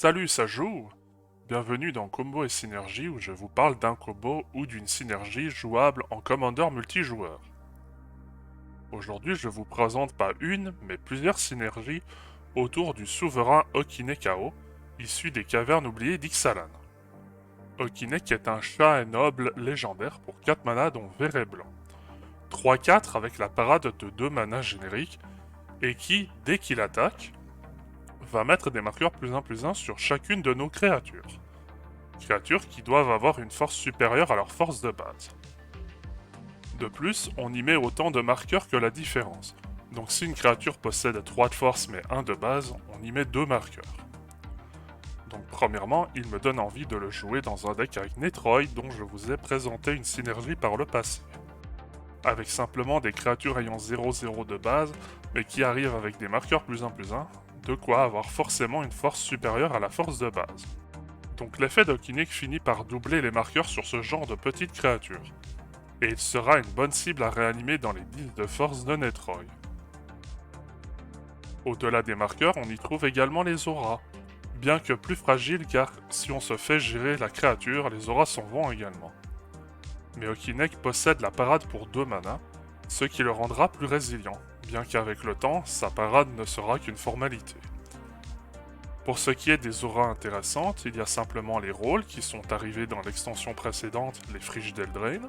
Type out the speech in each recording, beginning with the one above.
Salut, ça joue? Bienvenue dans Combo et Synergie où je vous parle d'un combo ou d'une synergie jouable en Commander multijoueur. Aujourd'hui, je vous présente pas une, mais plusieurs synergies autour du souverain Okinekao, issu des cavernes oubliées d'Ixalan. Okinek est un chat et noble légendaire pour 4 manas dont vert et blanc. 3-4 avec la parade de 2 manas génériques et qui, dès qu'il attaque, va mettre des marqueurs +1/+1 sur chacune de nos créatures. Créatures qui doivent avoir une force supérieure à leur force de base. De plus, on y met autant de marqueurs que la différence. Donc si une créature possède 3 de force mais 1 de base, on y met 2 marqueurs. Donc premièrement, il me donne envie de le jouer dans un deck avec Netroid dont je vous ai présenté une synergie par le passé. Avec simplement des créatures ayant 0-0 de base, mais qui arrivent avec des marqueurs +1/+1, de quoi avoir forcément une force supérieure à la force de base. Donc l'effet d'Okinek finit par doubler les marqueurs sur ce genre de petites créatures, et il sera une bonne cible à réanimer dans les listes de force de Netroid. Au-delà des marqueurs, on y trouve également les auras, bien que plus fragiles car si on se fait gérer la créature, les auras s'en vont également. Mais Okinek possède la parade pour 2 manas, ce qui le rendra plus résilient, bien qu'avec le temps, sa parade ne sera qu'une formalité. Pour ce qui est des auras intéressantes, il y a simplement les rôles qui sont arrivés dans l'extension précédente, les Friges d'Eldraine.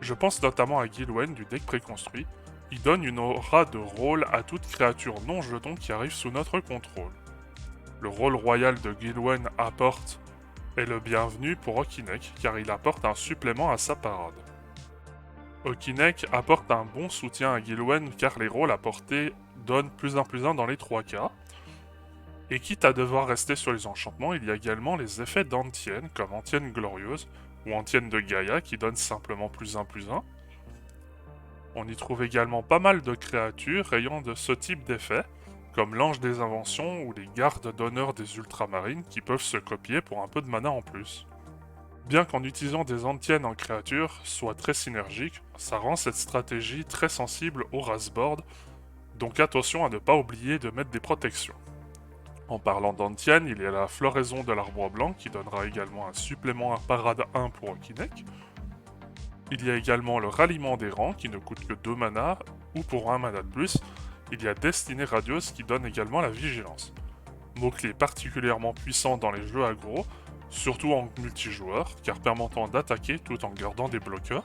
Je pense notamment à Gilwen du deck préconstruit. Il donne une aura de rôle à toute créature non jeton qui arrive sous notre contrôle. Le rôle royal de Gilwen apporte est le bienvenu pour Okinek car il apporte un supplément à sa parade. Okinek apporte un bon soutien à Gilwen car les rôles apportés donnent +1/+1 dans les 3 cas. Et quitte à devoir rester sur les enchantements, il y a également les effets d'Antienne, comme Antienne Glorieuse ou Antienne de Gaïa qui donnent simplement +1/+1. On y trouve également pas mal de créatures ayant de ce type d'effet, comme l'Ange des Inventions ou les Gardes d'honneur des Ultramarines qui peuvent se copier pour un peu de mana en plus. Bien qu'en utilisant des Antiennes en créature soit très synergique, ça rend cette stratégie très sensible au Rasboard, donc attention à ne pas oublier de mettre des protections. En parlant d'Antienne, il y a la floraison de l'arbre blanc qui donnera également un supplément à parade 1 pour Okinek. Il y a également le ralliement des rangs qui ne coûte que 2 mana, ou pour 1 mana de plus, il y a Destinée Radieuse qui donne également la vigilance. Mot-clé particulièrement puissant dans les jeux aggro, surtout en multijoueur, car permettant d'attaquer tout en gardant des bloqueurs.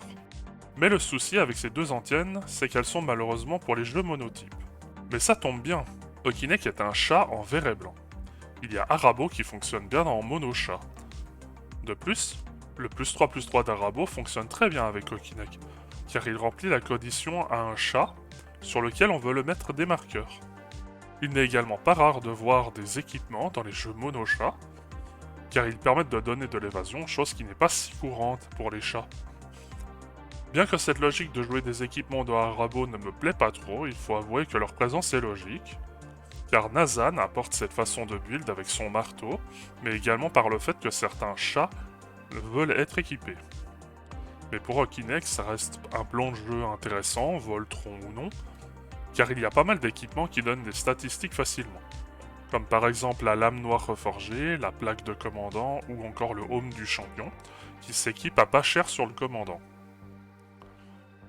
Mais le souci avec ces deux antiennes, c'est qu'elles sont malheureusement pour les jeux monotypes. Mais ça tombe bien, Okinek est un chat en vert et blanc. Il y a Arabo qui fonctionne bien en mono chat. De plus, le +3/+3 d'Arabo fonctionne très bien avec Okinek, car il remplit la condition à un chat sur lequel on veut le mettre des marqueurs. Il n'est également pas rare de voir des équipements dans les jeux mono chat, car ils permettent de donner de l'évasion, chose qui n'est pas si courante pour les chats. Bien que cette logique de jouer des équipements de Arabo ne me plaît pas trop, il faut avouer que leur présence est logique, car Nazan apporte cette façon de build avec son marteau, mais également par le fait que certains chats veulent être équipés. Mais pour Okinek, ça reste un plan de jeu intéressant, Voltron ou non, car il y a pas mal d'équipements qui donnent des statistiques facilement. Comme par exemple la lame noire reforgée, la plaque de commandant ou encore le home du champion, qui s'équipe à pas cher sur le commandant.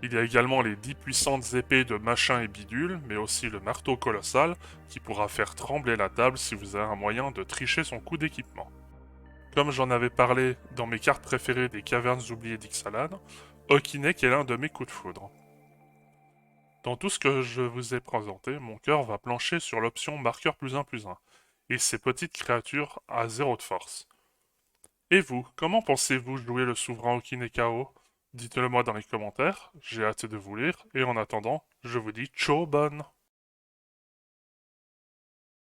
Il y a également les 10 puissantes épées de machin et bidule, mais aussi le marteau colossal, qui pourra faire trembler la table si vous avez un moyen de tricher son coup d'équipement. Comme j'en avais parlé dans mes cartes préférées des cavernes oubliées d'Ixalan, Okinek est l'un de mes coups de foudre. Dans tout ce que je vous ai présenté, mon cœur va plancher sur l'option marqueur +1/+1, et ces petites créatures à 0 de force. Et vous, comment pensez-vous jouer le souverain Okinekao? Dites-le moi dans les commentaires, j'ai hâte de vous lire, et en attendant, je vous dis ciao bonne!